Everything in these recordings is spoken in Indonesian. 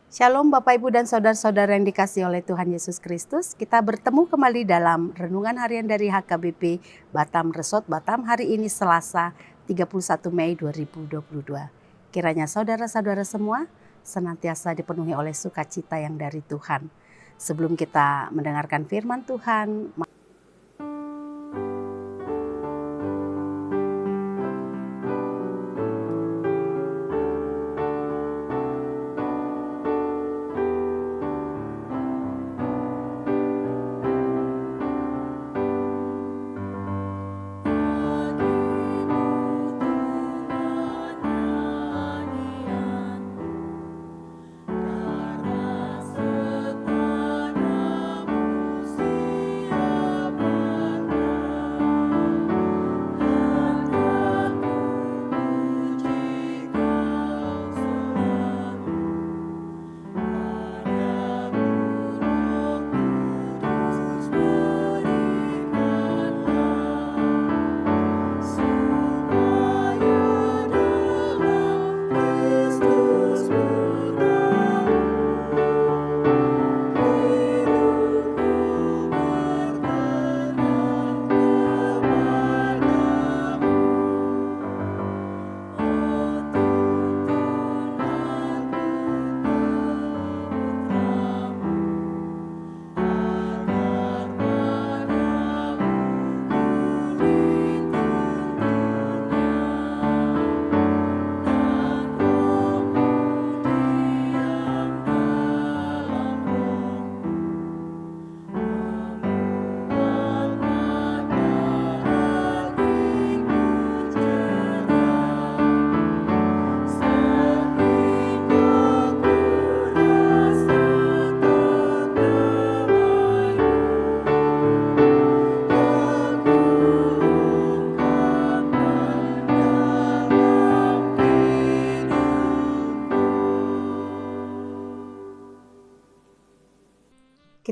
Shalom Bapak Ibu dan Saudara-saudara yang dikasihi oleh Tuhan Yesus Kristus. Kita bertemu kembali dalam Renungan Harian dari HKBP Batam Resort Batam hari ini Selasa 31 Mei 2022. Kiranya saudara-saudara semua senantiasa dipenuhi oleh sukacita yang dari Tuhan. Sebelum kita mendengarkan firman Tuhan,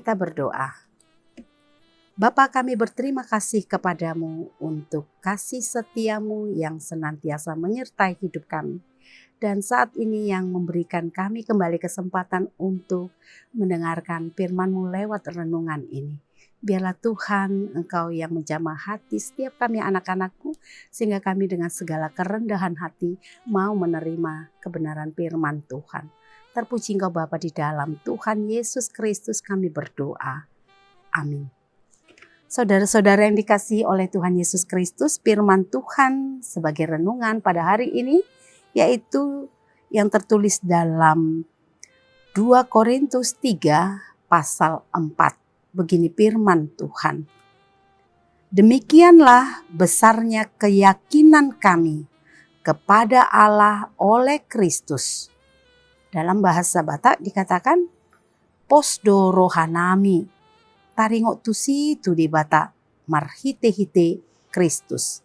kita berdoa. Bapa, kami berterima kasih kepadamu untuk kasih setiamu yang senantiasa menyertai hidup kami. Dan saat ini yang memberikan kami kembali kesempatan untuk mendengarkan firman-Mu lewat renungan ini. Biarlah Tuhan Engkau yang menjamah hati setiap kami anak-anak-Mu, sehingga kami dengan segala kerendahan hati mau menerima kebenaran firman Tuhan. Terpuji Engkau Bapa di dalam Tuhan Yesus Kristus kami berdoa. Amin. Saudara-saudara yang dikasihi oleh Tuhan Yesus Kristus, firman Tuhan sebagai renungan pada hari ini yaitu yang tertulis dalam 2 Korintus 3 pasal 4. Begini firman Tuhan. Demikianlah besarnya keyakinan kami kepada Allah oleh Kristus. Dalam bahasa Batak dikatakan posdo rohanami. Taringok tusi tu di Batak marhite-hite Kristus.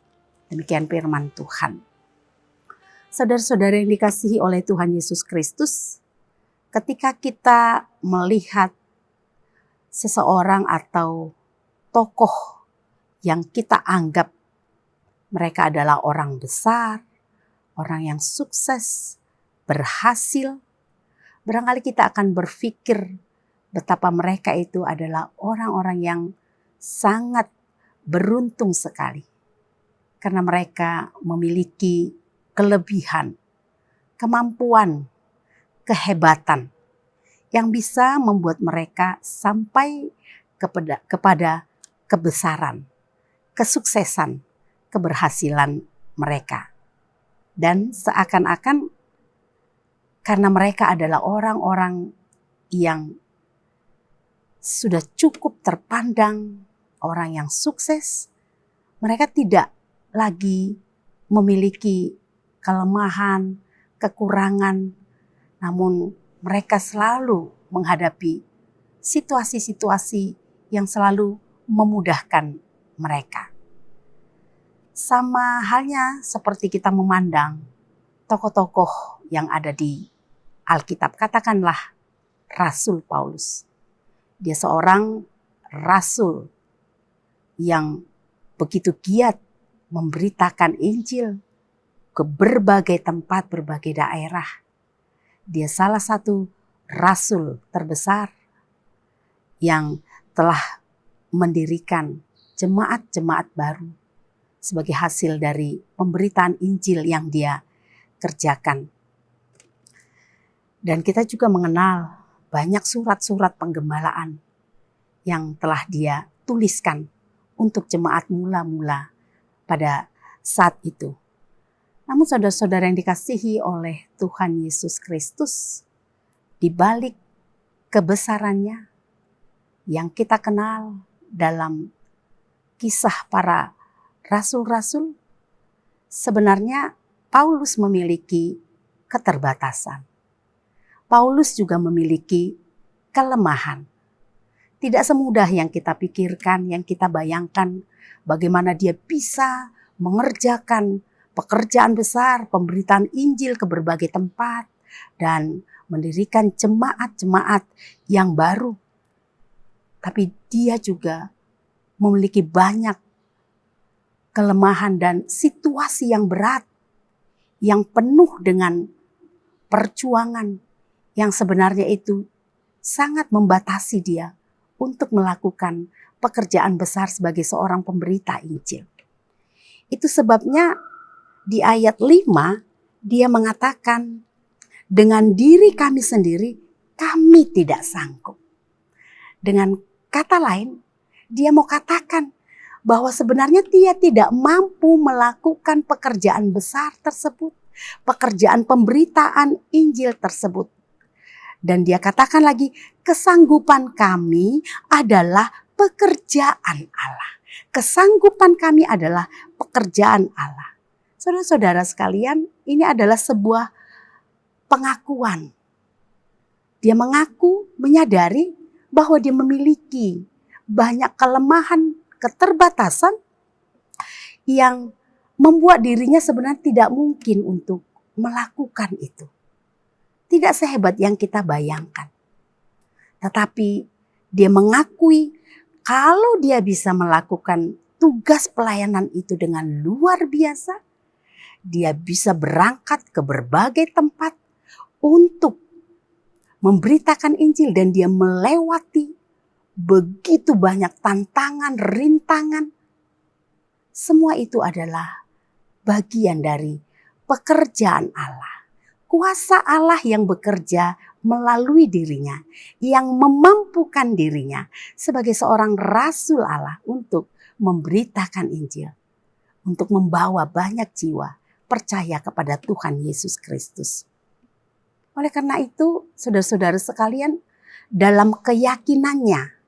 Demikian firman Tuhan. Saudara-saudara yang dikasihi oleh Tuhan Yesus Kristus, ketika kita melihat seseorang atau tokoh yang kita anggap mereka adalah orang besar, orang yang sukses, berhasil, barangkali kita akan berpikir betapa mereka itu adalah orang-orang yang sangat beruntung sekali. Karena mereka memiliki kelebihan, kemampuan, kehebatan yang bisa membuat mereka sampai kepada kebesaran, kesuksesan, keberhasilan mereka. Dan seakan-akan karena mereka adalah orang-orang yang sudah cukup terpandang, orang yang sukses, mereka tidak lagi memiliki kelemahan, kekurangan, namun mereka selalu menghadapi situasi-situasi yang selalu memudahkan mereka. Sama halnya seperti kita memandang tokoh-tokoh yang ada di Alkitab, katakanlah Rasul Paulus. Dia seorang rasul yang begitu giat memberitakan Injil ke berbagai tempat, berbagai daerah. Dia salah satu rasul terbesar yang telah mendirikan jemaat-jemaat baru sebagai hasil dari pemberitaan Injil yang dia kerjakan. Dan kita juga mengenal banyak surat-surat penggembalaan yang telah dia tuliskan untuk jemaat mula-mula pada saat itu. Namun saudara-saudara yang dikasihi oleh Tuhan Yesus Kristus, di balik kebesarannya yang kita kenal dalam kisah para rasul-rasul, sebenarnya Paulus memiliki keterbatasan. Paulus juga memiliki kelemahan. Tidak semudah yang kita pikirkan, yang kita bayangkan, bagaimana dia bisa mengerjakan pekerjaan besar, pemberitaan Injil ke berbagai tempat, dan mendirikan jemaat-jemaat yang baru. Tapi dia juga memiliki banyak kelemahan dan situasi yang berat, yang penuh dengan perjuangan, yang sebenarnya itu sangat membatasi dia untuk melakukan pekerjaan besar sebagai seorang pemberita Injil. Itu sebabnya di ayat 5 dia mengatakan, dengan diri kami sendiri kami tidak sanggup. Dengan kata lain, dia mau katakan bahwa sebenarnya dia tidak mampu melakukan pekerjaan besar tersebut, pekerjaan pemberitaan Injil tersebut. Dan dia katakan lagi, kesanggupan kami adalah pekerjaan Allah. Kesanggupan kami adalah pekerjaan Allah. Saudara-saudara sekalian, ini adalah sebuah pengakuan. Dia mengaku, menyadari bahwa dia memiliki banyak kelemahan, keterbatasan yang membuat dirinya sebenarnya tidak mungkin untuk melakukan itu. Tidak sehebat yang kita bayangkan. Tetapi dia mengakui kalau dia bisa melakukan tugas pelayanan itu dengan luar biasa, dia bisa berangkat ke berbagai tempat untuk memberitakan Injil, dan dia melewati begitu banyak tantangan, rintangan. Semua itu adalah bagian dari pekerjaan Allah. Kuasa Allah yang bekerja melalui dirinya, yang memampukan dirinya sebagai seorang rasul Allah untuk memberitakan Injil, untuk membawa banyak jiwa percaya kepada Tuhan Yesus Kristus. Oleh karena itu, saudara-saudara sekalian, dalam keyakinannya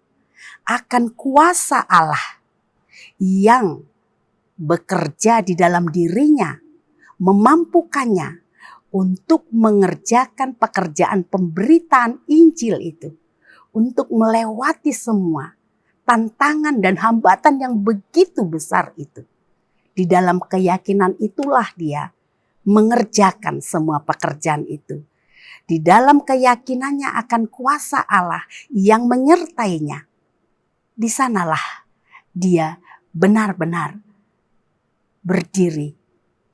akan kuasa Allah yang bekerja di dalam dirinya, memampukannya untuk mengerjakan pekerjaan pemberitaan Injil itu, untuk melewati semua tantangan dan hambatan yang begitu besar itu. Di dalam keyakinan itulah dia mengerjakan semua pekerjaan itu. Di dalam keyakinannya akan kuasa Allah yang menyertainya, di sanalah dia benar-benar berdiri,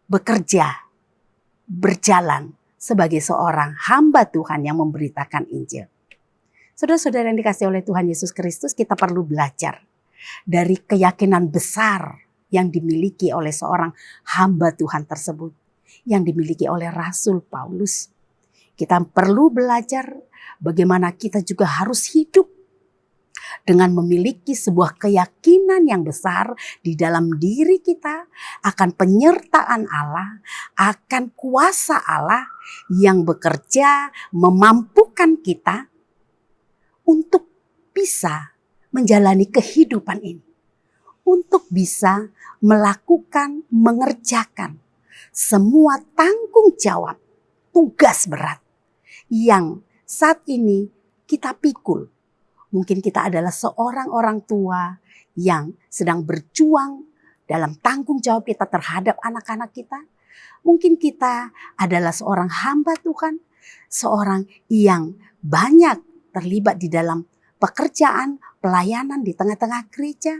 bekerja, berjalan sebagai seorang hamba Tuhan yang memberitakan Injil. Saudara-saudara yang dikasihi oleh Tuhan Yesus Kristus, kita perlu belajar dari keyakinan besar yang dimiliki oleh seorang hamba Tuhan tersebut, yang dimiliki oleh Rasul Paulus. Kita perlu belajar bagaimana kita juga harus hidup dengan memiliki sebuah keyakinan yang besar di dalam diri kita akan penyertaan Allah, akan kuasa Allah yang bekerja memampukan kita untuk bisa menjalani kehidupan ini, untuk bisa melakukan, mengerjakan semua tanggung jawab, tugas berat yang saat ini kita pikul. Mungkin kita adalah seorang orang tua yang sedang berjuang dalam tanggung jawab kita terhadap anak-anak kita. Mungkin kita adalah seorang hamba Tuhan, seorang yang banyak terlibat di dalam pekerjaan, pelayanan di tengah-tengah gereja.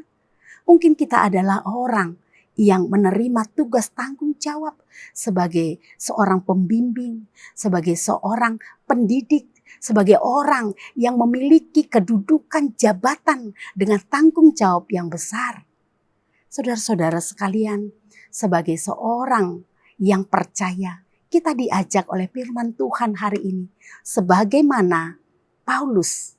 Mungkin kita adalah orang yang menerima tugas tanggung jawab sebagai seorang pembimbing, sebagai seorang pendidik, sebagai orang yang memiliki kedudukan jabatan dengan tanggung jawab yang besar. Saudara-saudara sekalian, sebagai seorang yang percaya, kita diajak oleh firman Tuhan hari ini, sebagaimana Paulus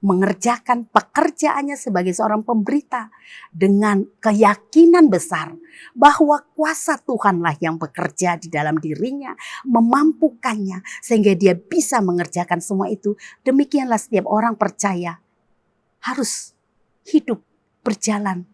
mengerjakan pekerjaannya sebagai seorang pemberita dengan keyakinan besar bahwa kuasa Tuhanlah yang bekerja di dalam dirinya, memampukannya sehingga dia bisa mengerjakan semua itu. Demikianlah setiap orang percaya harus hidup berjalan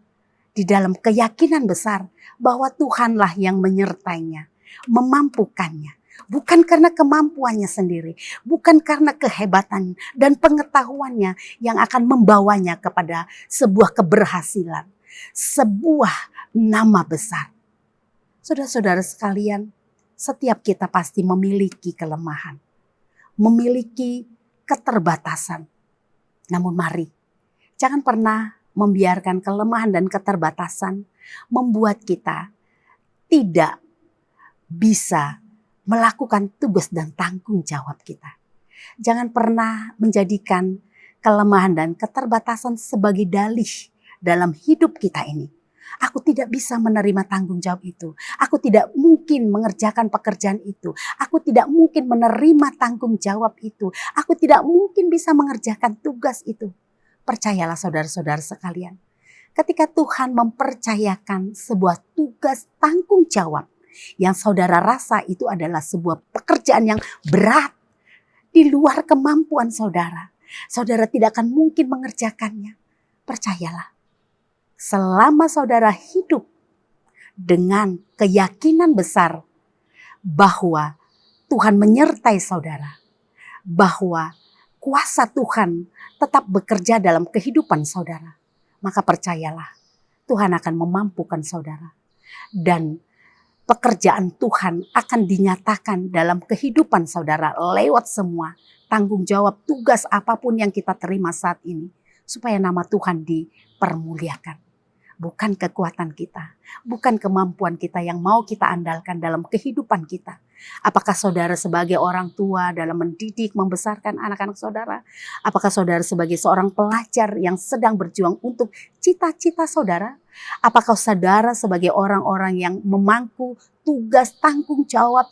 di dalam keyakinan besar bahwa Tuhanlah yang menyertainya, memampukannya. Bukan karena kemampuannya sendiri, bukan karena kehebatan dan pengetahuannya yang akan membawanya kepada sebuah keberhasilan, sebuah nama besar. Saudara-saudara sekalian, setiap kita pasti memiliki kelemahan, memiliki keterbatasan. Namun mari, jangan pernah membiarkan kelemahan dan keterbatasan membuat kita tidak bisa melakukan tugas dan tanggung jawab kita. Jangan pernah menjadikan kelemahan dan keterbatasan sebagai dalih dalam hidup kita ini. Aku tidak bisa menerima tanggung jawab itu. Aku tidak mungkin mengerjakan pekerjaan itu. Aku tidak mungkin menerima tanggung jawab itu. Aku tidak mungkin bisa mengerjakan tugas itu. Percayalah saudara-saudara sekalian, ketika Tuhan mempercayakan sebuah tugas tanggung jawab yang saudara rasa itu adalah sebuah pekerjaan yang berat di luar kemampuan saudara, saudara tidak akan mungkin mengerjakannya. Percayalah, selama saudara hidup dengan keyakinan besar bahwa Tuhan menyertai saudara, bahwa kuasa Tuhan tetap bekerja dalam kehidupan saudara, maka percayalah Tuhan akan memampukan saudara. Dan pekerjaan Tuhan akan dinyatakan dalam kehidupan saudara lewat semua tanggung jawab tugas apapun yang kita terima saat ini. Supaya nama Tuhan dipermuliakan. Bukan kekuatan kita, bukan kemampuan kita yang mau kita andalkan dalam kehidupan kita. Apakah saudara sebagai orang tua dalam mendidik, membesarkan anak-anak saudara? Apakah saudara sebagai seorang pelajar yang sedang berjuang untuk cita-cita saudara? Apakah saudara sebagai orang-orang yang memangku tugas tanggung jawab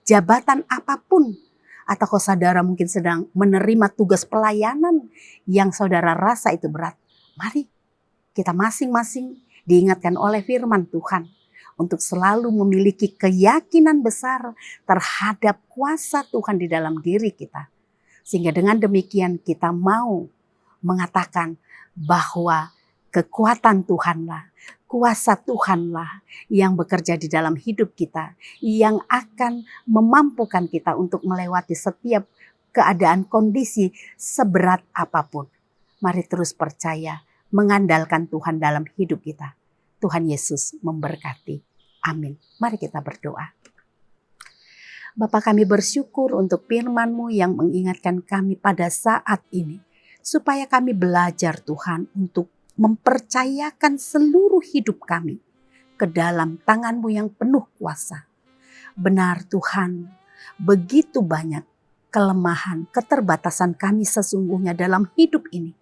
jabatan apapun? Atau saudara mungkin sedang menerima tugas pelayanan yang saudara rasa itu berat? Mari kita masing-masing diingatkan oleh firman Tuhan untuk selalu memiliki keyakinan besar terhadap kuasa Tuhan di dalam diri kita. Sehingga dengan demikian kita mau mengatakan bahwa kekuatan Tuhanlah, kuasa Tuhanlah yang bekerja di dalam hidup kita, yang akan memampukan kita untuk melewati setiap keadaan kondisi seberat apapun. Mari terus percaya, mengandalkan Tuhan dalam hidup kita. Tuhan Yesus memberkati. Amin. Mari kita berdoa. Bapa, kami bersyukur untuk firman-Mu yang mengingatkan kami pada saat ini. Supaya kami belajar Tuhan untuk mempercayakan seluruh hidup kami ke dalam tangan-Mu yang penuh kuasa. Benar Tuhan, begitu banyak kelemahan, keterbatasan kami sesungguhnya dalam hidup ini.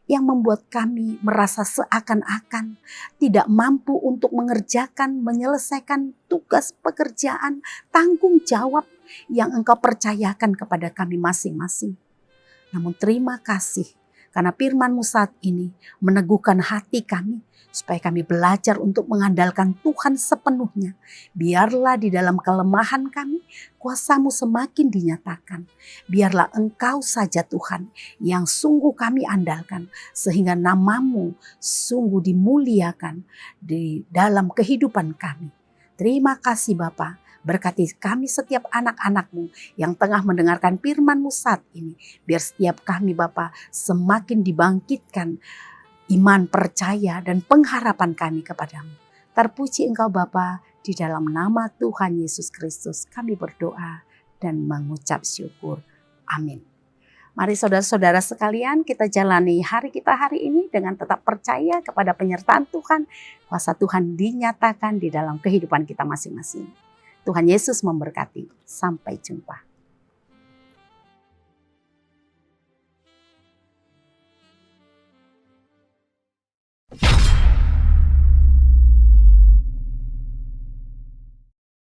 Yang membuat kami merasa seakan-akan tidak mampu untuk mengerjakan, menyelesaikan tugas pekerjaan, tanggung jawab yang Engkau percayakan kepada kami masing-masing. Namun terima kasih karena firman-Mu saat ini meneguhkan hati kami supaya kami belajar untuk mengandalkan Tuhan sepenuhnya. Biarlah di dalam kelemahan kami, kuasa-Mu semakin dinyatakan. Biarlah Engkau saja Tuhan yang sungguh kami andalkan. Sehingga nama-Mu sungguh dimuliakan di dalam kehidupan kami. Terima kasih Bapa. Berkati kami setiap anak-anak-Mu yang tengah mendengarkan firman-Mu saat ini. Biar setiap kami Bapa semakin dibangkitkan iman, percaya, dan pengharapan kami kepadamu. Terpuji Engkau Bapa, di dalam nama Tuhan Yesus Kristus kami berdoa dan mengucap syukur. Amin. Mari saudara-saudara sekalian, kita jalani hari kita hari ini dengan tetap percaya kepada penyertaan Tuhan. Kuasa Tuhan dinyatakan di dalam kehidupan kita masing-masing. Tuhan Yesus memberkati. Sampai jumpa. Tuhan.